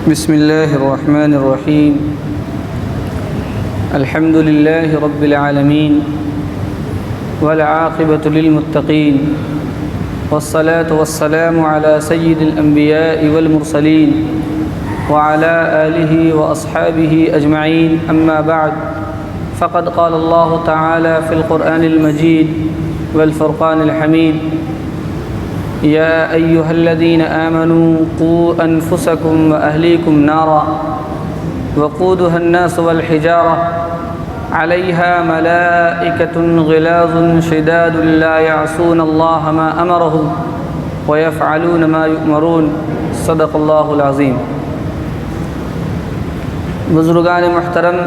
بسم الله الرحمن الرحيم. الحمد لله رب العالمين والعاقبة للمتقين والصلاة والسلام على سيد الأنبياء والمرسلين وعلى آله وأصحابه أجمعين. أما بعد، فقد قال الله تعالى في القرآن المجيد والفرقان الحميد: يا أيها الذين آمنوا قوا أنفسكم وأهليكم نارا وقودها الناس والحجارة عليها ملائكة غلاظ شداد لا يعصون الله ما أمرهم ويفعلون ما يؤمرون. صدق اللہ العظیم. بزرگان محترم،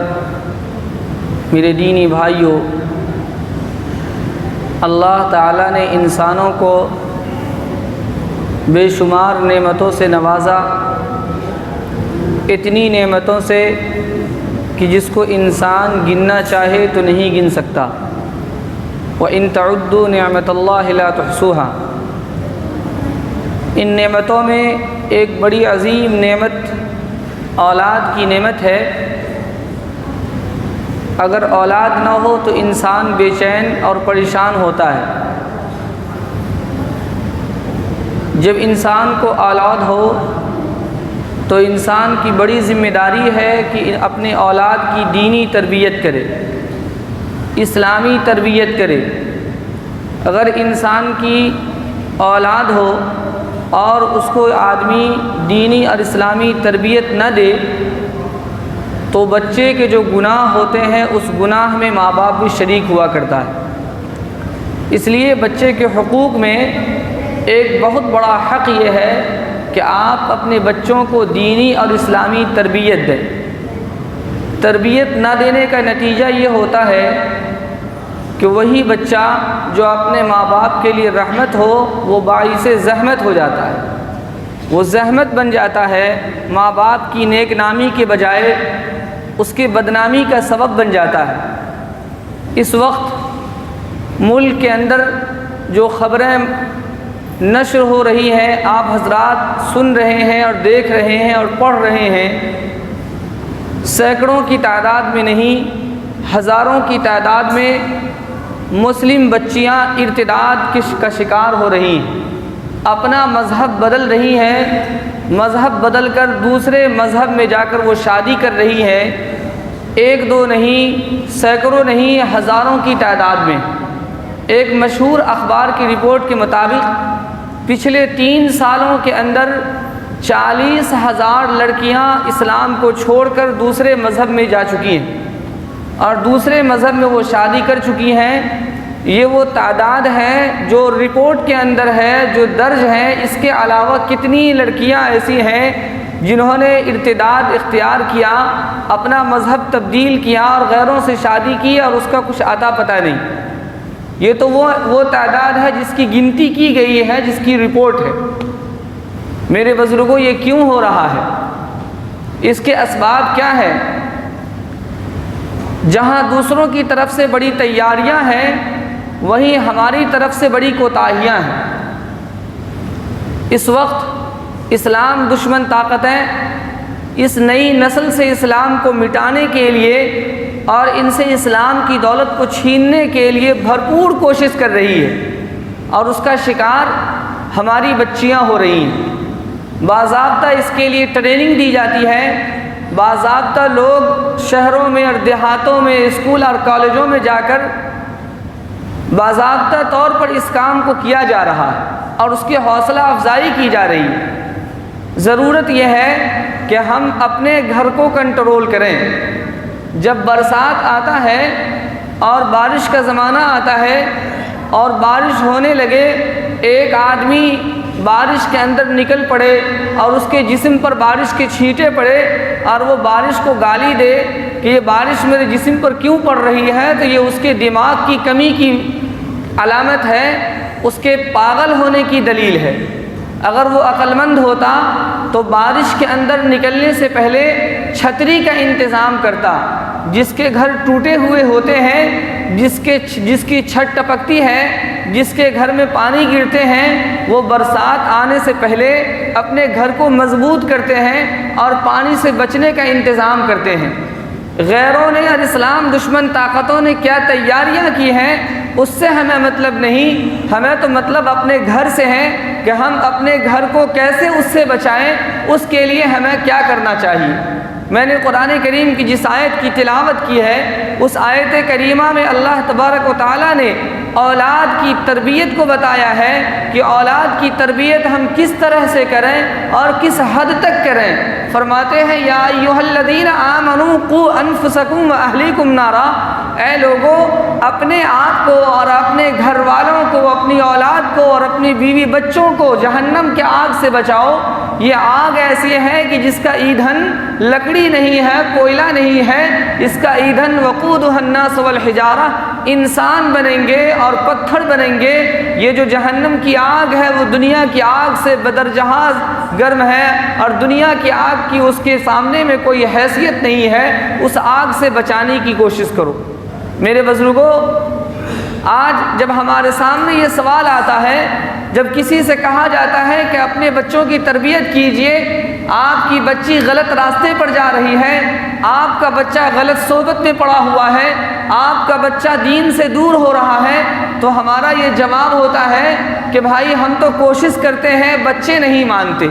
میرے دینی بھائیوں، اللہ تعالیٰ نے انسانوں کو بے شمار نعمتوں سے نوازا، اتنی نعمتوں سے کہ جس کو انسان گننا چاہے تو نہیں گن سکتا. وَإِن تَعُدُّوا نِعْمَةَ اللَّهِ لَا تُحْصُوهَا. ان نعمتوں میں ایک بڑی عظیم نعمت اولاد کی نعمت ہے. اگر اولاد نہ ہو تو انسان بے چین اور پریشان ہوتا ہے. جب انسان کو اولاد ہو تو انسان کی بڑی ذمہ داری ہے کہ اپنے اولاد کی دینی تربیت کرے، اسلامی تربیت کرے. اگر انسان کی اولاد ہو اور اس کو آدمی دینی اور اسلامی تربیت نہ دے تو بچے کے جو گناہ ہوتے ہیں اس گناہ میں ماں باپ بھی شریک ہوا کرتا ہے. اس لیے بچے کے حقوق میں ایک بہت بڑا حق یہ ہے کہ آپ اپنے بچوں کو دینی اور اسلامی تربیت دیں. تربیت نہ دینے کا نتیجہ یہ ہوتا ہے کہ وہی بچہ جو اپنے ماں باپ کے لیے رحمت ہو وہ باعث زحمت ہو جاتا ہے، وہ زحمت بن جاتا ہے. ماں باپ کی نیک نامی کے بجائے اس کے بدنامی کا سبب بن جاتا ہے. اس وقت ملک کے اندر جو خبریں نشر ہو رہی ہیں، آپ حضرات سن رہے ہیں اور دیکھ رہے ہیں اور پڑھ رہے ہیں، سینکڑوں کی تعداد میں نہیں، ہزاروں کی تعداد میں مسلم بچیاں ارتداد کا شکار ہو رہی ہیں، اپنا مذہب بدل رہی ہیں، مذہب بدل کر دوسرے مذہب میں جا کر وہ شادی کر رہی ہیں. ایک دو نہیں، سینکڑوں نہیں، ہزاروں کی تعداد میں. ایک مشہور اخبار کی رپورٹ کے مطابق پچھلے 3 سالوں کے اندر 40,000 لڑکیاں اسلام کو چھوڑ کر دوسرے مذہب میں جا چکی ہیں اور دوسرے مذہب میں وہ شادی کر چکی ہیں. یہ وہ تعداد ہے جو رپورٹ کے اندر ہے، جو درج ہے. اس کے علاوہ کتنی لڑکیاں ایسی ہیں جنہوں نے ارتداد اختیار کیا، اپنا مذہب تبدیل کیا اور غیروں سے شادی کی اور اس کا کچھ آتا پتہ نہیں. یہ تو وہ تعداد ہے جس کی گنتی کی گئی ہے، جس کی رپورٹ ہے. میرے بزرگوں، یہ کیوں ہو رہا ہے؟ اس کے اسباب کیا ہے؟ جہاں دوسروں کی طرف سے بڑی تیاریاں ہیں وہیں ہماری طرف سے بڑی کوتاہیاں ہیں. اس وقت اسلام دشمن طاقتیں اس نئی نسل سے اسلام کو مٹانے کے لیے اور ان سے اسلام کی دولت کو چھیننے کے لیے بھرپور کوشش کر رہی ہے اور اس کا شکار ہماری بچیاں ہو رہی ہیں. باضابطہ اس کے لیے ٹریننگ دی جاتی ہے، باضابطہ لوگ شہروں میں اور دیہاتوں میں اسکول اور کالجوں میں جا کر باضابطہ طور پر اس کام کو کیا جا رہا ہے اور اس کی حوصلہ افزائی کی جا رہی ہے. ضرورت یہ ہے کہ ہم اپنے گھر کو کنٹرول کریں. جب برسات آتا ہے اور بارش کا زمانہ آتا ہے اور بارش ہونے لگے، ایک آدمی بارش کے اندر نکل پڑے اور اس کے جسم پر بارش کے چھینٹے پڑے اور وہ بارش کو گالی دے کہ یہ بارش میرے جسم پر کیوں پڑ رہی ہے، تو یہ اس کے دماغ کی کمی کی علامت ہے، اس کے پاگل ہونے کی دلیل ہے. اگر وہ عقل مند ہوتا تو بارش کے اندر نکلنے سے پہلے چھتری کا انتظام کرتا. جس کے گھر ٹوٹے ہوئے ہوتے ہیں جس کی چھت ٹپکتی ہے، جس کے گھر میں پانی گرتے ہیں، وہ برسات آنے سے پہلے اپنے گھر کو مضبوط کرتے ہیں اور پانی سے بچنے کا انتظام کرتے ہیں۔ غیروں نے اور اسلام دشمن طاقتوں نے کیا تیاریاں کی ہیں اس سے ہمیں مطلب نہیں، ہمیں تو مطلب اپنے گھر سے ہے کہ ہم اپنے گھر کو کیسے اس سے بچائیں، اس کے لیے ہمیں کیا کرنا چاہیے۔ میں نے قرآن کریم کی جس آیت کی تلاوت کی ہے، اس آیت کریمہ میں اللہ تبارک و تعالیٰ نے اولاد کی تربیت کو بتایا ہے کہ اولاد کی تربیت ہم کس طرح سے کریں اور کس حد تک کریں۔ فرماتے ہیں یا ایھا الذین آمنوا قوا انفسکم واہلیکم نارا، اے لوگو اپنے آپ کو اور اپنے گھر والوں کو، اپنی اولاد کو اور اپنی بیوی بچوں کو جہنم کے آگ سے بچاؤ۔ یہ آگ ایسی ہے کہ جس کا ایندھن لکڑی نہیں ہے، کوئلہ نہیں ہے، اس کا ایندھن وقودھا الناس والحجارہ، انسان بنیں گے اور پتھر بنیں گے۔ یہ جو جہنم کی آگ ہے وہ دنیا کی آگ سے بدرجہاز گرم ہے، اور دنیا کی آگ کی اس کے سامنے میں کوئی حیثیت نہیں ہے۔ اس آگ سے بچانے کی کوشش کرو۔ میرے بزرگوں، آج جب ہمارے سامنے یہ سوال آتا ہے، جب کسی سے کہا جاتا ہے کہ اپنے بچوں کی تربیت کیجئے، آپ کی بچی غلط راستے پر جا رہی ہے، آپ کا بچہ غلط صحبت میں پڑا ہوا ہے، آپ کا بچہ دین سے دور ہو رہا ہے، تو ہمارا یہ جواب ہوتا ہے کہ بھائی ہم تو کوشش کرتے ہیں، بچے نہیں مانتے۔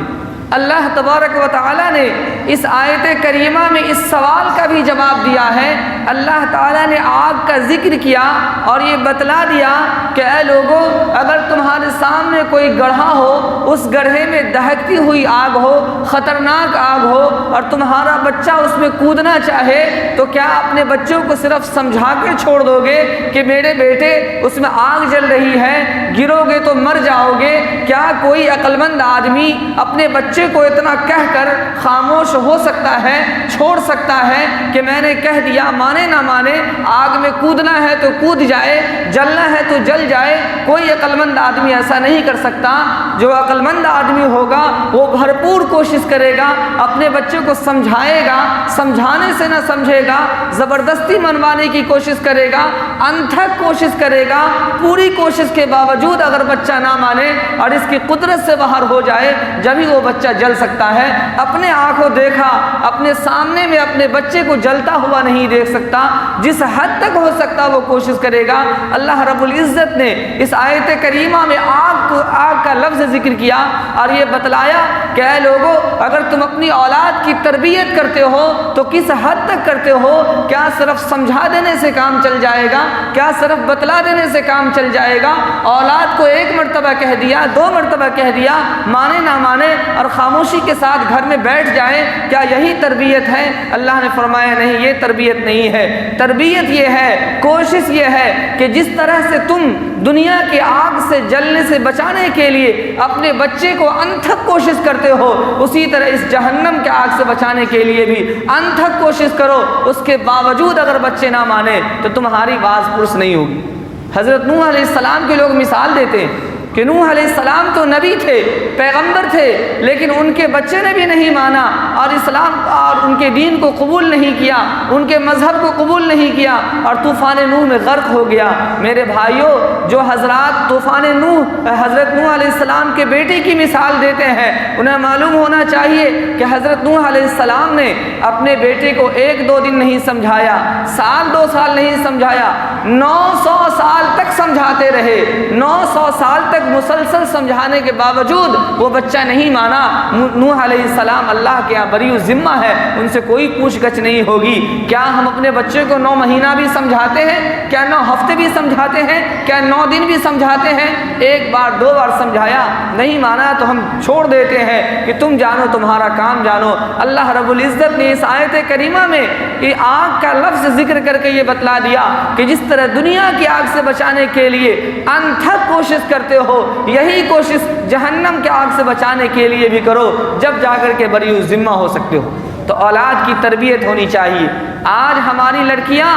اللہ تبارک و تعالیٰ نے اس آیت کریمہ میں اس سوال کا بھی جواب دیا ہے۔ اللہ تعالیٰ نے آگ کا ذکر کیا اور یہ بتلا دیا کہ اے لوگو، اگر تمہارے سامنے کوئی گڑھا ہو، اس گڑھے میں دہکتی ہوئی آگ ہو، خطرناک آگ ہو، اور تمہارا بچہ اس میں کودنا چاہے، تو کیا اپنے بچوں کو صرف سمجھا کر چھوڑ دو گے کہ میرے بیٹے اس میں آگ جل رہی ہے، گرو گے تو مر جاؤ گے؟ کیا کوئی عقل مند آدمی اپنے بچے کو اتنا کہہ کر خاموش ہو سکتا ہے، چھوڑ سکتا ہے کہ میں نے کہہ دیا، مانے نہ مانے، آگ میں کودنا ہے تو کود جائے، جلنا ہے تو جل جائے؟ کوئی عقل مند آدمی ایسا نہیں کر سکتا۔ جو عقل مند آدمی ہوگا وہ بھرپور کوشش کرے گا، اپنے بچے کو سمجھائے گا، سمجھانے سے نہ سمجھے گا، زبردستی منوانے کی کوشش کرے گا، انتھک کوشش کرے گا۔ پوری کوشش کے باوجود اگر بچہ نہ مانے اور اس کی قدرت سے باہر ہو جائے، جبھی وہ بچہ جل سکتا ہے۔ اپنے آنکھوں دیکھا، اپنے سامنے میں اپنے بچے کو جلتا ہوا نہیں دیکھ سکتا، جس حد تک ہو سکتا وہ کوشش کرے گا۔ اللہ رب العزت نے اس آیت کریمہ میں آگ کا لفظ ذکر کیا اور یہ بتلایا کہ اے لوگو، اگر تم اپنی اولاد کی تربیت کرتے ہو تو کس حد تک کرتے ہو؟ کیا صرف سمجھا دینے سے کام چل جائے گا؟ کیا صرف بتلا دینے سے کام چل جائے گا؟ اولاد کو ایک مرتبہ کہہ دیا، دو مرتبہ کہہ دیا، مانے نہ مانے اور خاموشی کے ساتھ گھر میں بیٹھ جائیں، کیا یہی تربیت ہے؟ اللہ نے فرمایا نہیں، یہ تربیت نہیں ہے۔ تربیت یہ ہے، کوشش یہ ہے کہ جس طرح سے تم دنیا کی آگ سے جلنے سے بچانے کے لیے اپنے بچے کو انتھک کوشش کرتے ہو، اسی طرح اس جہنم کے آگ سے بچانے کے لیے بھی انتھک کوشش کرو۔ اس کے باوجود اگر بچے نہ مانے تو تمہاری باز پرس نہیں ہوگی۔ حضرت نوح علیہ السلام کے لوگ مثال دیتے ہیں کہ نوح علیہ السلام تو نبی تھے، پیغمبر تھے، لیکن ان کے بچے نے بھی نہیں مانا اور اسلام اور ان کے دین کو قبول نہیں کیا، ان کے مذہب کو قبول نہیں کیا اور طوفان نوح میں غرق ہو گیا۔ میرے بھائیوں، جو حضرات طوفان نوح حضرت نوح علیہ السلام کے بیٹے کی مثال دیتے ہیں، انہیں معلوم ہونا چاہیے کہ حضرت نوح علیہ السلام نے اپنے بیٹے کو 1-2 دن نہیں سمجھایا، سال 2 سال نہیں سمجھایا، 900 سال تک سمجھاتے رہے۔ 900 سال تک مسلسل سمجھانے کے باوجود وہ بچہ نہیں مانا۔ نوح علیہ السلام اللہ کے یہاں بری ذمہ ہے، ان سے کوئی پوچھ گچھ نہیں ہوگی۔ کیا ہم اپنے بچے کو 9 مہینہ بھی سمجھاتے ہیں؟ کیا 9 ہفتے بھی سمجھاتے ہیں؟ کیا 9 دن بھی سمجھاتے ہیں؟ 1 بار 2 بار سمجھایا، نہیں مانا تو ہم چھوڑ دیتے ہیں کہ تم جانو، تمہارا کام جانو۔ اللہ رب العزت نے اس آیت کریمہ میں یہ آگ کا لفظ ذکر کر کے یہ بتلا دیا کہ جس طرح دنیا کی آگ سے بچانے کے لیے انتھک کوشش کرتے ہو، یہی کوشش جہنم کے آگ سے بچانے کے لیے بھی کرو، جب جا کر کے بری ذمہ ہو سکتے ہو۔ تو اولاد کی تربیت ہونی چاہیے۔ آج ہماری لڑکیاں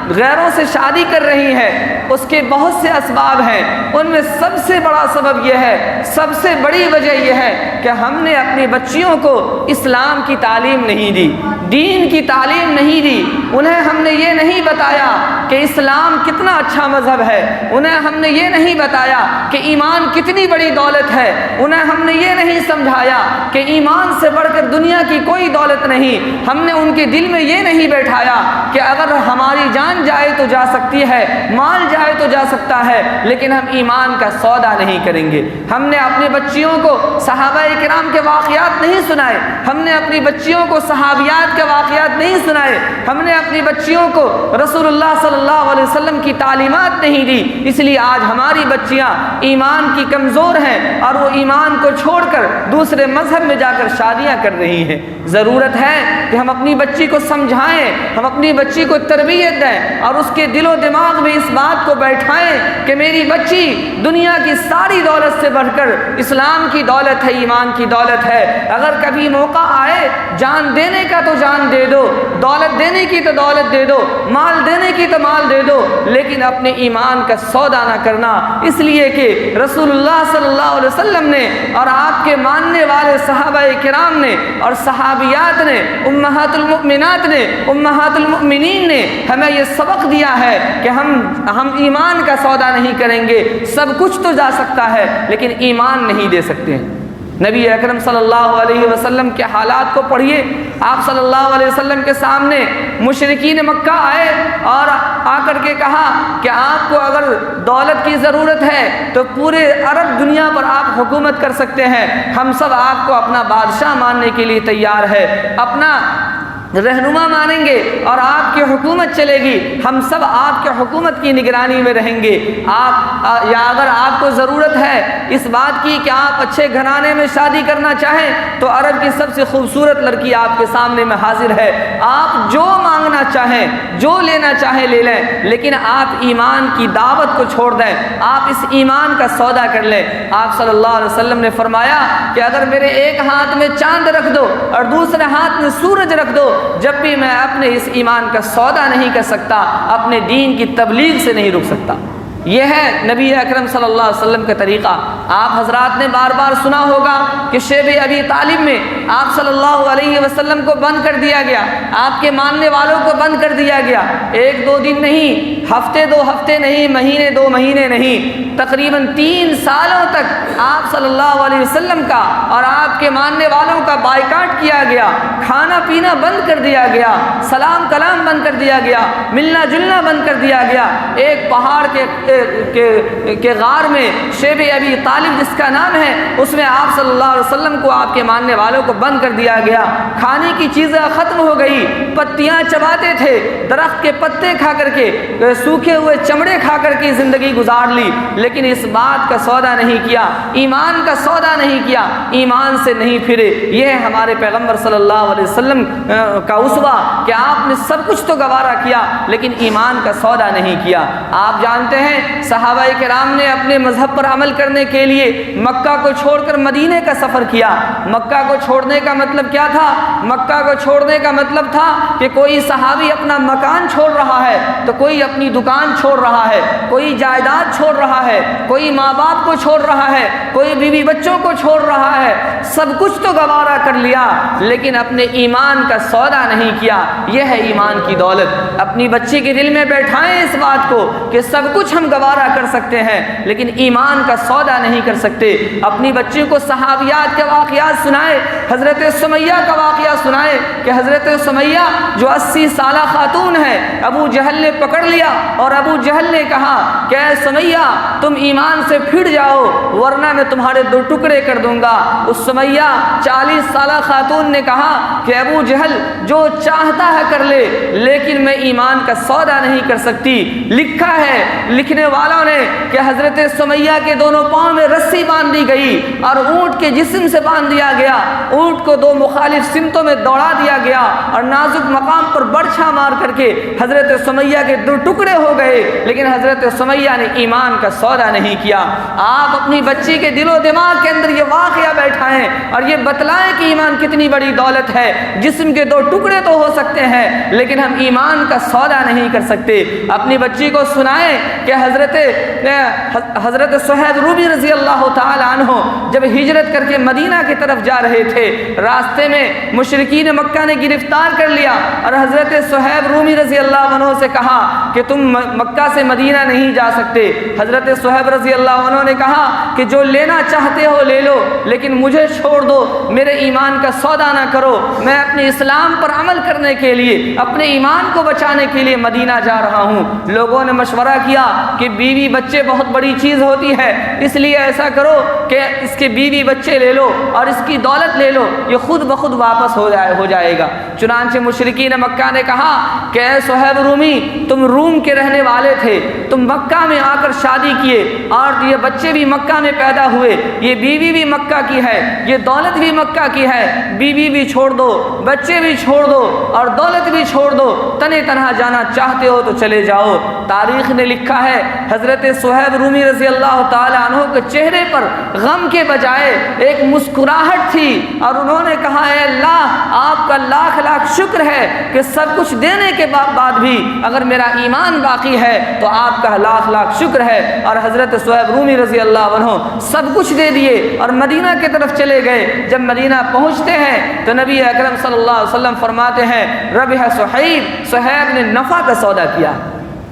غیروں سے شادی کر رہی ہیں، اس کے بہت سے اسباب ہیں، ان میں سب سے بڑا سبب یہ ہے، سب سے بڑی وجہ یہ ہے کہ ہم نے اپنی بچیوں کو اسلام کی تعلیم نہیں دی، دین کی تعلیم نہیں دی۔ انہیں ہم نے یہ نہیں بتایا کہ اسلام کتنا اچھا مذہب ہے، انہیں ہم نے یہ نہیں بتایا کہ ایمان کتنی بڑی دولت ہے، انہیں ہم نے یہ نہیں سمجھایا کہ ایمان سے بڑھ کر دنیا کی کوئی دولت نہیں۔ ہم نے ان کے دل میں یہ نہیں بیٹھایا کہ اگر ہماری جان جائے تو جا سکتی ہے، مال جائے تو جا سکتا ہے، لیکن ہم ایمان کا سودا نہیں کریں گے۔ ہم نے اپنے بچیوں کو صحابہ کرام کے واقعات نہیں سنائے، ہم نے اپنی بچیوں کو صحابیات کے واقعات نہیں سنائے، ہم نے اپنی بچیوں کو رسول اللہ صلی اللہ علیہ وسلم کی تعلیمات نہیں دی۔ اس لیے آج ہماری بچیاں ایمان کی کمزور ہیں اور وہ ایمان کو چھوڑ کر دوسرے مذہب میں جا کر شادیاں کر رہی ہیں۔ ضرورت ہے کہ ہم اپنی بچی کو سمجھائیں، ہم اپنی بچی کو تربیت دیں اور اس کے دل و دماغ میں اس بات کو بیٹھائیں کہ میری بچی دنیا کی ساری دولت سے بڑھ کر اسلام کی دولت ہے، ایمان کی دولت ہے۔ اگر کبھی موقع آئے جان دینے کا تو جان دے دو، دولت دینے کی تو دولت دے دو، مال دینے کی تو مال دے دو، لیکن اپنے ایمان کا سودا نہ کرنا۔ اس لیے کہ رسول اللہ صلی اللہ علیہ وسلم نے اور آپ کے ماننے والے صحابہ کرام نے اور صحابیات نے، امہات المؤمنات نے، امہات المؤمنین نے ہمیں یہ سبق دیا ہے کہ ہم ایمان کا سودا نہیں کریں گے۔ سب کچھ تو جا سکتا ہے لیکن ایمان نہیں دے سکتے ہیں۔ نبی اکرم صلی اللہ علیہ وسلم کے حالات کو پڑھیے۔ آپ صلی اللہ علیہ وسلم کے سامنے مشرکین مکہ آئے اور آ کر کے کہا کہ آپ کو اگر دولت کی ضرورت ہے تو پورے عرب دنیا پر آپ حکومت کر سکتے ہیں، ہم سب آپ کو اپنا بادشاہ ماننے کے لیے تیار ہے، اپنا رہنما مانیں گے اور آپ کی حکومت چلے گی، ہم سب آپ کے حکومت کی نگرانی میں رہیں گے۔ یا اگر آپ کو ضرورت ہے اس بات کی کہ آپ اچھے گھرانے میں شادی کرنا چاہیں تو عرب کی سب سے خوبصورت لڑکی آپ کے سامنے میں حاضر ہے، آپ جو مانگنا چاہیں، جو لینا چاہیں لے لیں، لیکن آپ ایمان کی دعوت کو چھوڑ دیں، آپ اس ایمان کا سودا کر لیں۔ آپ صلی اللہ علیہ وسلم نے فرمایا کہ اگر میرے ایک ہاتھ میں چاند رکھ دو اور دوسرے ہاتھ میں سورج رکھ دو، جب بھی میں اپنے اس ایمان کا سودا نہیں کر سکتا، اپنے دین کی تبلیغ سے نہیں رک سکتا۔ یہ ہے نبی اکرم صلی اللہ علیہ وسلم کا طریقہ۔ آپ حضرات نے بار بار سنا ہوگا کہ شیب ابی طالب میں آپ صلی اللہ علیہ وسلم کو بند کر دیا گیا، آپ کے ماننے والوں کو بند کر دیا گیا۔ ایک دو دن نہیں، ہفتے دو ہفتے نہیں، مہینے دو مہینے نہیں، تقریباً 3 سالوں تک آپ صلی اللہ علیہ وسلم کا اور آپ کے ماننے والوں کا بائیکاٹ کیا گیا، کھانا پینا بند کر دیا گیا، سلام کلام بند کر دیا گیا، ملنا جلنا بند کر دیا گیا۔ ایک پہاڑ کے غار میں شیب ابی طالب جس کا نام ہے، اس میں آپ صلی اللہ علیہ وسلم کو آپ کے ماننے والوں کو بند کر دیا گیا۔ کھانے کی چیزیں ختم ہو گئی، پتیاں چباتے تھے، درخت کے پتے کھا کر کے، سوکھے ہوئے چمڑے کھا کر کے زندگی گزار لی، لیکن اس بات کا سودا نہیں کیا، ایمان کا سودا نہیں کیا، ایمان سے نہیں پھرے۔ یہ ہے ہمارے پیغمبر صلی اللہ علیہ وسلم کا اسوہ کہ آپ نے سب کچھ تو گوارا کیا لیکن ایمان کا سودا نہیں کیا۔ آپ جانتے ہیں صحابہ کرام نے اپنے مذہب پر عمل کرنے کے لیے مکہ کو چھوڑ کر مدینے کا سفر کیا۔ مکہ کو چھوڑنے کا مطلب کیا تھا؟ مکہ کو چھوڑنے کا مطلب تھا کہ کوئی صحابی اپنا مکان چھوڑ رہا ہے تو کوئی اپنی دکان چھوڑ رہا ہے، کوئی جائیداد چھوڑ رہا ہے، کوئی ماں باپ کو چھوڑ رہا ہے، کوئی بیوی بچوں کو چھوڑ رہا ہے، سب کچھ تو گوارا کر لیا لیکن اپنے ایمان کا سودا نہیں کیا۔ یہ ہے ایمان کی دولت۔ اپنی بچی کے دل میں بیٹھائیں اس بات کو کہ سب کچھ ہم گوارا کر سکتے ہیں لیکن ایمان کا سودا نہیں کر سکتے۔ اپنی بچی کو صحابیات کے واقعات سنائے، حضرت سمیہ کا واقعہ سنائے کہ حضرت سمیہ جو 80 سالہ خاتون ہے، ابو جہل نے پکڑ لیا اور ابو جہل نے کہا کہ اے سمیہ تم ایمان سے پھر جاؤ ورنہ میں تمہارے 2 ٹکڑے کر دوں گا۔ اس سمیہ 40 سالہ خاتون نے کہا کہ ابو جہل جو چاہتا ہے کر لے لیکن میں ایمان کا سودا نہیں کر سکتی۔ لکھا ہے لکھنے والوں نے کہ حضرت سمیہ کے دونوں پاؤں میں رسی باندھ دی گئی اور اونٹ کے جسم سے باندھ دیا گیا۔ اونٹ کو دو مخالف سمتوں میں دوڑا دیا گیا اور نازک مقام پر برچھا مار کر کے حضرت سمیہ کے دو ٹکڑے ہو گئے، لیکن حضرت سمیہ نے ایمان کا سودا نہیں کیا۔ آپ اپنی بچی کے دل و دماغ کے اندر یہ واقعہ بیٹھائیں اور یہ بتلائیں کہ ایمان کتنی بڑی دولت ہے۔ جسم کے دو ٹکڑے تو ہو سکتے ہیں لیکن ہم ایمان کا سودا نہیں کر سکتے۔ اپنی بچی کو سنائیں کہ حضرت صہیب رومی رضی اللہ تعالی عنہ جب ہجرت کر کے مدینہ کی طرف جا رہے تھے، راستے میں مشرکین مکہ نے گرفتار کر لیا اور حضرت صہیب رومی رضی اللہ عنہ سے کہا کہ تم مکہ سے مدینہ نہیں جا سکتے۔ حضرت صہیب رضی اللہ عنہ نے کہا کہ جو لینا چاہتے ہو لے لو، لیکن مجھے چھوڑ دو، میرے ایمان کا سودا نہ کرو۔ میں اپنے اسلام پر عمل کرنے کے لیے، اپنے ایمان کو بچانے کے لیے مدینہ جا رہا ہوں۔ لوگوں نے مشورہ کیا کہ بیوی بچے بہت بڑی چیز ہوتی ہے، اس لیے ایسا کرو کہ اس کے بیوی بچے لے لو اور اس کی دولت لے لو، یہ خود بخود واپس ہو جائے گا۔ چنانچہ مشرکین مکہ نے کہا کہ اے صہیب رومی، تم روم کے رہنے والے تھے، تم مکہ میں آ کر شادی کیے اور یہ بچے بھی مکہ میں پیدا ہوئے، یہ بیوی بھی مکہ کی ہے، یہ دولت بھی مکہ کی ہے، بیوی بھی چھوڑ دو، بچے بھی چھوڑ دو اور دولت بھی چھوڑ دو، تنے تنہا جانا چاہتے ہو تو چلے جاؤ۔ تاریخ نے لکھا ہے حضرت صہیب رومی رضی اللہ تعالی عنہ کے چہرے پر غم کے بجائے ایک مسکراہٹ تھی اور انہوں نے کہا اے اللہ، آپ کا لاکھ لاکھ شکر ہے کہ سب کچھ دینے کے بعد بھی اگر میرا ایمان باقی ہے تو آپ کا لاکھ لاکھ شکر ہے۔ اور حضرت صہیب رومی رضی اللہ عنہ سب کچھ دے دیے اور مدینہ کی طرف چلے گئے۔ جب مدینہ پہنچتے ہیں تو نبی اکرم صلی اللہ علیہ وسلم فرماتے ہیں ربح صہیب نے نفع کا سودا کیا۔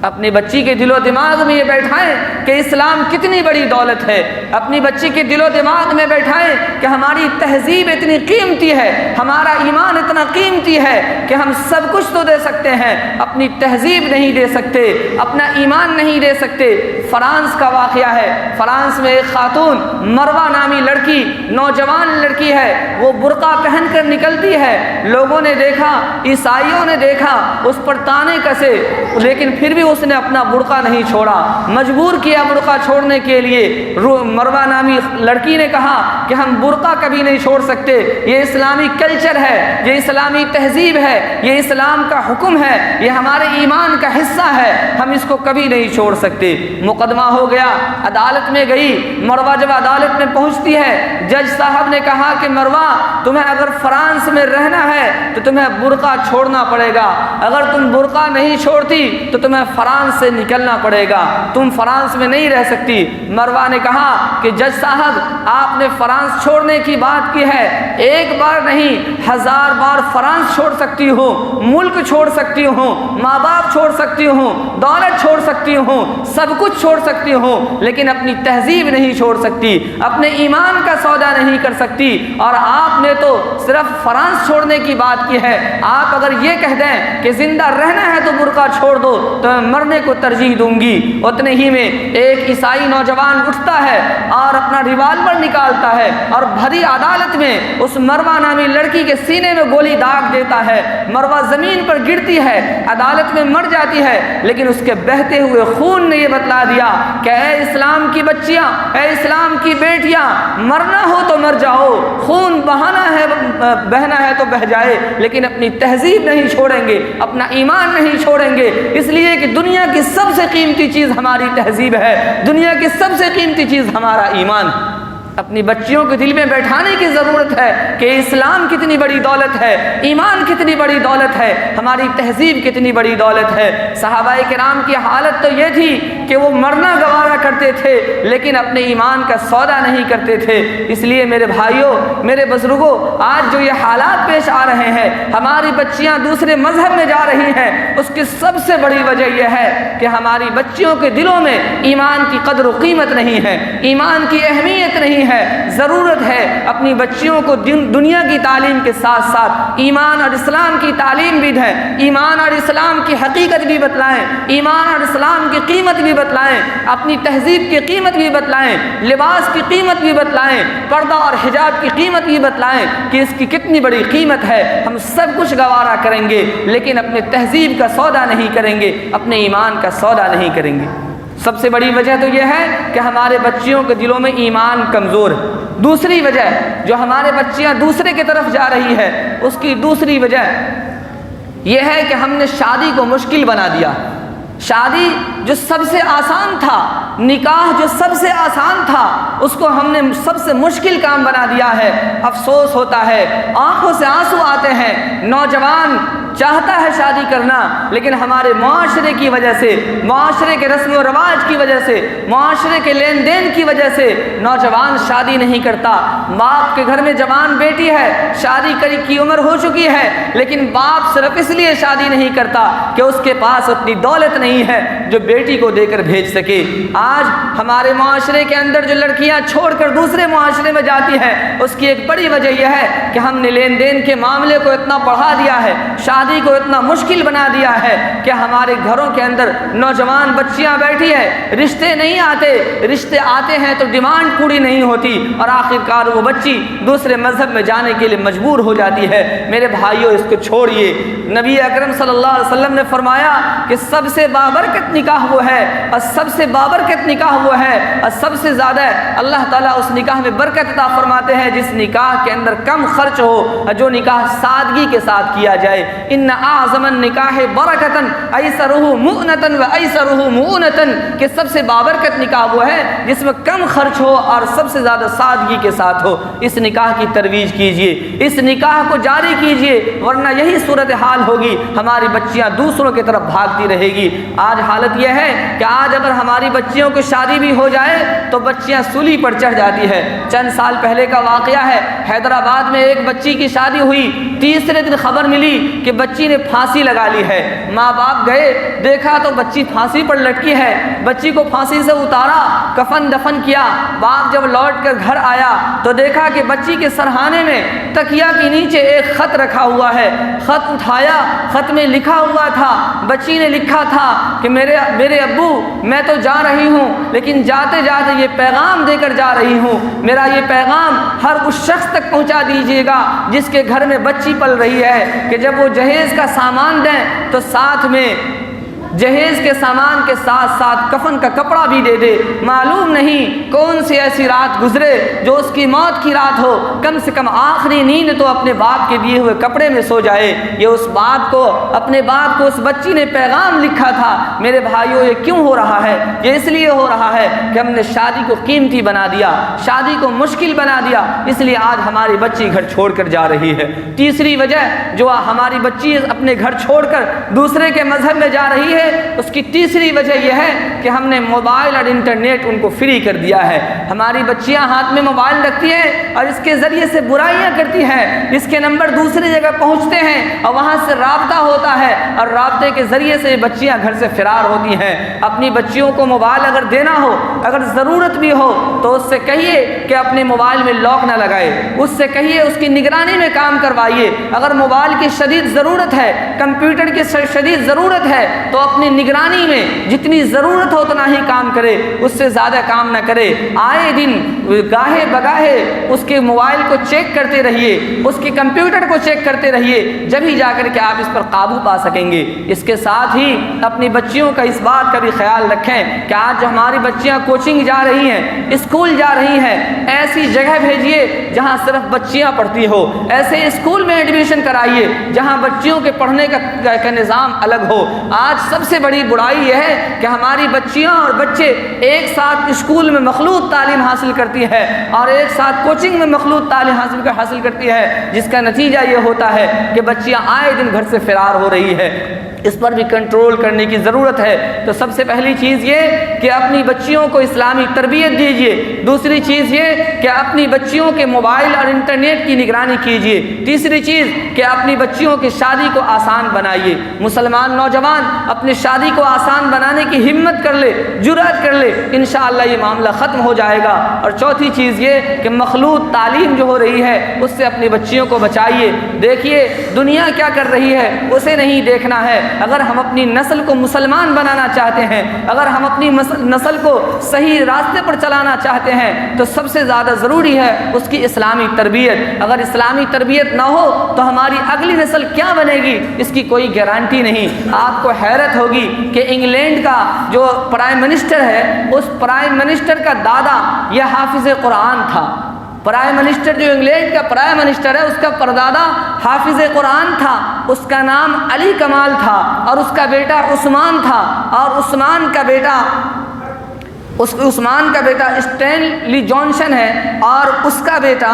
اپنی بچی کے دل و دماغ میں یہ بیٹھائیں کہ اسلام کتنی بڑی دولت ہے، اپنی بچی کے دل و دماغ میں بیٹھائیں کہ ہماری تہذیب اتنی قیمتی ہے، ہمارا ایمان اتنا قیمتی ہے کہ ہم سب کچھ تو دے سکتے ہیں، اپنی تہذیب نہیں دے سکتے، اپنا ایمان نہیں دے سکتے۔ فرانس کا واقعہ ہے، فرانس میں ایک خاتون مروہ نامی لڑکی، نوجوان لڑکی ہے، وہ برقع پہن کر نکلتی ہے۔ لوگوں نے دیکھا، عیسائیوں نے دیکھا، اس پر تانے کسے، لیکن پھر بھی اس نے اپنا برقع نہیں چھوڑا، مجبور کیا برقع چھوڑنے کے لیے۔ مروہ نامی لڑکی نے کہا کہ ہم برقع کبھی نہیں چھوڑ سکتے، یہ اسلامی کلچر ہے، یہ اسلامی تہذیب ہے، یہ اسلام کا حکم ہے، یہ ہمارے ایمان کا حصہ ہے، ہم اس کو کبھی نہیں چھوڑ سکتے۔ مقدمہ ہو گیا، عدالت میں گئی۔ مروہ جب عدالت میں پہنچتی ہے، جج صاحب نے کہا کہ مروہ تمہیں اگر فرانس میں رہنا ہے تو تمہیں برقع چھوڑنا پڑے گا، اگر تم برقع نہیں چھوڑتی تو تمہیں فرانس سے نکلنا پڑے گا، تم فرانس میں نہیں رہ سکتی۔ مروہ نے کہا کہ جج صاحب آپ نے فرانس چھوڑنے کی بات کی ہے، ایک بار نہیں 1000 بار فرانس چھوڑ سکتی ہوں، ملک چھوڑ سکتی ہوں، ماں باپ چھوڑ سکتی ہوں، دولت چھوڑ سکتی ہوں، سب کچھ چھوڑ سکتی ہوں، لیکن اپنی تہذیب نہیں چھوڑ سکتی، اپنے ایمان کا سودا نہیں کر سکتی۔ اور آپ نے تو صرف فرانس چھوڑنے کی بات کی ہے، آپ اگر یہ کہہ دیں کہ زندہ رہنا ہے تو برقع چھوڑ دو تو میں مرنے کو ترجیح دوں گی۔ اتنے ہی میں ایک عیسائی نوجوان اٹھتا ہے اور اپنا ریوالور نکالتا ہے اور بھری عدالت میں اس مروہ نامی لڑکی کے سینے میں گولی داغ دیتا ہے۔ مروہ زمین پر گرتی ہے، عدالت میں مر جاتی ہے، لیکن اس کے بہتے ہوئے خون نے یہ بتلا دیا کہ اے اسلام کی بچیاں، اے اسلام کی بیٹیاں، مرنا ہو تو مر جاؤ، خون بہنا ہے تو بہہ جائے، لیکن اپنی تہذیب نہیں چھوڑیں گے، اپنا ایمان نہیں چھوڑیں گے، اس لیے کہ دنیا کی سب سے قیمتی چیز ہماری تہذیب ہے، دنیا کی سب سے قیمتی چیز ہمارا ایمان ہے۔ اپنی بچیوں کے دل میں بیٹھانے کی ضرورت ہے کہ اسلام کتنی بڑی دولت ہے، ایمان کتنی بڑی دولت ہے، ہماری تہذیب کتنی بڑی دولت ہے۔ صحابہ کرام کی حالت تو یہ تھی کہ وہ مرنا گوارا کرتے تھے لیکن اپنے ایمان کا سودا نہیں کرتے تھے۔ اس لیے میرے بھائیوں، میرے بزرگوں، آج جو یہ حالات پیش آ رہے ہیں، ہماری بچیاں دوسرے مذہب میں جا رہی ہیں، اس کی سب سے بڑی وجہ یہ ہے کہ ہماری بچیوں کے دلوں میں ایمان کی قدر و قیمت نہیں ہے، ایمان کی اہمیت نہیں ہے۔ ضرورت ہے اپنی بچیوں کو دنیا کی تعلیم کے ساتھ ساتھ ایمان اور اسلام کی تعلیم بھی دیں، ایمان اور اسلام کی حقیقت بھی بتلائیں، ایمان اور اسلام کی قیمت بھی بتلائیں، اپنی تہذیب کی قیمت بھی بتلائیں، لباس کی قیمت بھی بتلائیں، پردہ اور حجاب کی قیمت بھی بتلائیں کہ اس کی کتنی بڑی قیمت ہے۔ ہم سب کچھ گوارا کریں گے لیکن اپنے تہذیب کا سودا نہیں کریں گے، اپنے ایمان کا سودا نہیں کریں گے۔ سب سے بڑی وجہ تو یہ ہے کہ ہمارے بچیوں کے دلوں میں ایمان کمزور ہے۔ دوسری وجہ جو ہمارے بچیاں دوسرے کی طرف جا رہی ہے، اس کی دوسری وجہ یہ ہے کہ ہم نے شادی کو مشکل بنا دیا۔ شادی جو سب سے آسان تھا، نکاح جو سب سے آسان تھا، اس کو ہم نے سب سے مشکل کام بنا دیا ہے۔ افسوس ہوتا ہے، آنکھوں سے آنسو آتے ہیں، نوجوان چاہتا ہے شادی کرنا، لیکن ہمارے معاشرے کی وجہ سے، معاشرے کے رسم و رواج کی وجہ سے، معاشرے کے لین دین کی وجہ سے نوجوان شادی نہیں کرتا۔ باپ کے گھر میں جوان بیٹی ہے، شادی کی عمر ہو چکی ہے، لیکن باپ صرف اس لیے شادی نہیں کرتا کہ اس کے پاس اتنی دولت نہیں ہے جو بیٹی کو دے کر بھیج سکے۔ آج ہمارے معاشرے کے اندر جو لڑکیاں چھوڑ کر دوسرے معاشرے میں جاتی ہیں، اس کی ایک بڑی وجہ یہ ہے کہ ہم نے لین دین کے معاملے کو اتنا بڑھا دیا ہے، شادی کو اتنا مشکل بنا دیا ہے کہ ہمارے گھروں کے اندر نوجوان بچیاں بیٹھی ہے، رشتے نہیں آتے، رشتے آتے ہیں تو ڈیمانڈ پوری نہیں ہوتی، اور آخرکار وہ بچی دوسرے مذہب میں جانے کے لیے مجبور ہو جاتی ہے۔ میرے بھائیوں، اس کو چھوڑیے۔ نبی اکرم صلی اللہ علیہ وسلم نے فرمایا کہ سب سے بابرکت نکاح وہ ہے، اور سب سے بابرکت نکاح وہ ہے، اور سب سے زیادہ اللہ تعالیٰ اس نکاح میں برکت عطا فرماتے ہیں جس نکاح کے اندر کم خرچ ہو، اور جو نکاح سادگی کے ساتھ کیا جائے۔ ان اعظم النکاح برکتن ایسرہ مؤنتن و ایسرہ مؤنتن، کہ سب سے بابرکت نکاح وہ ہے جس میں کم خرچ ہو اور سب سے زیادہ سادگی کے ساتھ ہو۔ اس نکاح کی ترویج کیجیے، اس نکاح کو جاری کیجیے، ورنہ یہی صورتحال ہوگی، ہماری بچیاں دوسروں کی طرف بھاگتی رہے گی۔ آج حالت یہ ہے کہ آج اگر ہماری بچیوں کو شادی بھی ہو جائے تو بچیاں سولی پر چڑھ جاتی ہے۔ چند سال پہلے کا واقعہ ہے، حیدرآباد میں ایک بچی کی شادی ہوئی، تیسرے دن خبر ملی کہ بچی نے پھانسی لگا لی ہے۔ ماں باپ گئے، دیکھا تو بچی پھانسی پر لٹکی ہے، بچی کو پھانسی سے اتارا، کفن دفن کیا۔ باپ جب لوٹ کر گھر آیا تو دیکھا کہ بچی کے سرہانے میں تکیا کے نیچے ایک خط رکھا ہوا ہے۔ خط اٹھایا، خط میں لکھا ہوا تھا، بچی نے لکھا تھا کہ میرے ابو، میں تو جا رہی ہوں، لیکن جاتے جاتے یہ پیغام دے کر جا رہی ہوں، میرا یہ پیغام ہر اس شخص تک پہنچا دیجیے گا جس کے گھر میں بچی پل رہی ہے، کہ جب وہ جہیز کا سامان دیں تو ساتھ میں جہیز کے سامان کے ساتھ ساتھ کفن کا کپڑا بھی دے دے۔ معلوم نہیں کون سی ایسی رات گزرے جو اس کی موت کی رات ہو، کم سے کم آخری نیند تو اپنے باپ کے دیے ہوئے کپڑے میں سو جائے۔ یہ اس بات کو، اپنے باپ کو اس بچی نے پیغام لکھا تھا۔ میرے بھائیوں، یہ کیوں ہو رہا ہے؟ یہ اس لیے ہو رہا ہے کہ ہم نے شادی کو قیمتی بنا دیا، شادی کو مشکل بنا دیا، اس لیے آج ہماری بچی گھر چھوڑ کر جا رہی ہے۔ تیسری وجہ جو ہماری بچی اپنے گھر چھوڑ کر دوسرے کے مذہب میں جا رہی ہے، اس کی تیسری وجہ یہ ہے کہ ہم نے موبائل اور انٹرنیٹ ان کو فری کر دیا ہے۔ ہماری بچیاں ہاتھ میں موبائل رکھتی ہیں اور اس کے ذریعے سے برائیاں کرتی ہیں، اس کے نمبر دوسری جگہ پہنچتے ہیں اور وہاں سے رابطہ ہوتا ہے، اور رابطے کے ذریعے سے بچیاں گھر سے فرار ہوتی ہیں۔ اپنی بچیوں کو موبائل اگر دینا ہو، اگر ضرورت بھی ہو، تو اس سے کہیے کہ اپنے موبائل میں لاک نہ لگائے، اس سے کہیے اس کی نگرانی میں کام کروائیے۔ اگر موبائل کی شدید ضرورت ہے، کمپیوٹر کی شدید ضرورت ہے، تو اپنی نگرانی میں جتنی ضرورت ہو اتنا ہی کام کرے، اس سے زیادہ کام نہ کرے۔ آئے دن گاہے بگاہے اس کے موبائل کو چیک کرتے رہیے، اس کے کمپیوٹر کو چیک کرتے رہیے، جب ہی جا کر کے آپ اس پر قابو پا سکیں گے۔ اس کے ساتھ ہی اپنی بچیوں کا اس بات کا بھی خیال رکھیں کہ آج جو ہماری بچیاں کوچنگ جا رہی ہیں، اسکول جا رہی ہیں، ایسی جگہ بھیجیے جہاں صرف بچیاں پڑھتی ہو، ایسے اسکول میں ایڈمیشن کرائیے جہاں بچیوں کے پڑھنے کا نظام الگ ہو۔ آج سب سے بڑی برائی یہ ہے کہ ہماری بچیاں اور بچے ایک ساتھ اسکول میں مخلوط تعلیم حاصل کرتی ہے اور ایک ساتھ کوچنگ میں مخلوط تعلیم حاصل کرتی ہے، جس کا نتیجہ یہ ہوتا ہے کہ بچیاں آئے دن گھر سے فرار ہو رہی ہے۔ اس پر بھی کنٹرول کرنے کی ضرورت ہے۔ تو سب سے پہلی چیز یہ کہ اپنی بچیوں کو اسلامی تربیت دیجیے، دوسری چیز یہ کہ اپنی بچیوں کے موبائل اور انٹرنیٹ کی نگرانی کیجیے، تیسری چیز کہ اپنی بچیوں کی شادی کو آسان بنائیے۔ مسلمان نوجوان اپنی شادی کو آسان بنانے کی ہمت کر لے، جرأت کر لے، انشاءاللہ یہ معاملہ ختم ہو جائے گا۔ اور چوتھی چیز یہ کہ مخلوط تعلیم جو ہو رہی ہے اس سے اپنی بچیوں کو بچائیے۔ دیکھیے دنیا کیا کر رہی ہے، اسے نہیں دیکھنا ہے۔ اگر ہم اپنی نسل کو مسلمان بنانا چاہتے ہیں، اگر ہم اپنی نسل کو صحیح راستے پر چلانا چاہتے ہیں، تو سب سے زیادہ ضروری ہے اس کی اسلامی تربیت۔ اگر اسلامی تربیت نہ ہو تو ہماری اگلی نسل کیا بنے گی، اس کی کوئی گارنٹی نہیں۔ آپ کو حیرت ہوگی کہ انگلینڈ کا جو پرائم منسٹر ہے، اس پرائم منسٹر کا دادا یہ حافظ قرآن تھا۔ پرائم منسٹر جو انگلینڈ کا پرائم منسٹر ہے، اس کا پردادا حافظ قرآن تھا، اس کا نام علی کمال تھا، اور اس کا بیٹا عثمان تھا، اور عثمان کا بیٹا اسٹینلی جانسن ہے، اور اس کا بیٹا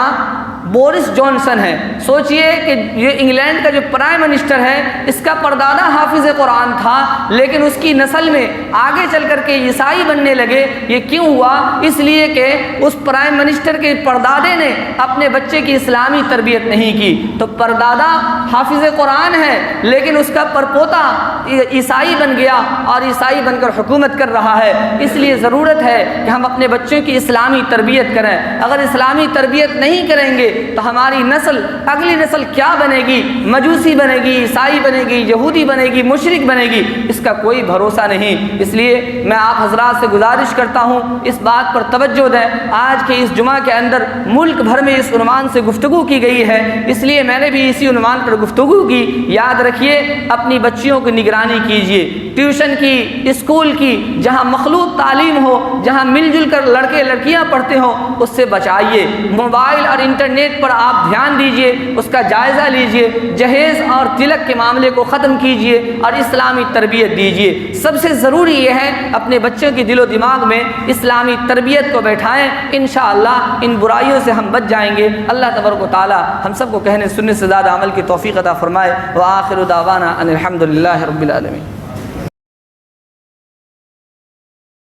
بورس جانسن ہے۔ سوچئے کہ یہ انگلینڈ کا جو پرائم منسٹر ہے، اس کا پردادا حافظ قرآن تھا، لیکن اس کی نسل میں آگے چل کر کے عیسائی بننے لگے۔ یہ کیوں ہوا؟ اس لیے کہ اس پرائم منسٹر کے پردادے نے اپنے بچے کی اسلامی تربیت نہیں کی۔ تو پردادا حافظ قرآن ہے، لیکن اس کا پرپوتا عیسائی بن گیا اور عیسائی بن کر حکومت کر رہا ہے۔ اس لیے ضرورت ہے کہ ہم اپنے بچوں کی اسلامی تربیت کریں۔ اگر اسلامی تربیت نہیں کریں گے تو ہماری نسل، اگلی نسل کیا بنے گی؟ مجوسی بنے گی، عیسائی بنے گی، یہودی بنے گی، مشرک بنے گی، اس کا کوئی بھروسہ نہیں۔ اس لیے میں آپ حضرات سے گزارش کرتا ہوں اس بات پر توجہ دیں۔ آج کے اس جمعہ کے اندر ملک بھر میں اس عنوان سے گفتگو کی گئی ہے، اس لیے میں نے بھی اسی عنوان پر گفتگو کی۔ یاد رکھیے، اپنی بچیوں کی نگرانی کیجیے، ٹیوشن کی، اسکول کی، جہاں مخلوط تعلیم ہو، جہاں مل جل کر لڑکے لڑکیاں پڑھتے ہوں، اس سے بچائیے۔ موبائل اور انٹرنیٹ پر آپ دھیان دیجئے، اس کا جائزہ لیجئے، جہیز اور تلک کے معاملے کو ختم کیجئے اور اسلامی تربیت دیجئے۔ سب سے ضروری یہ ہے اپنے بچوں کی دل و دماغ میں اسلامی تربیت کو بیٹھائیں، انشاءاللہ ان برائیوں سے ہم بچ جائیں گے۔ اللہ تبارک و تعالی ہم سب کو کہنے سننے سے زیادہ عمل کی توفیق عطا فرمائے۔ وآخر دعوانا ان الحمد للہ رب العالمین۔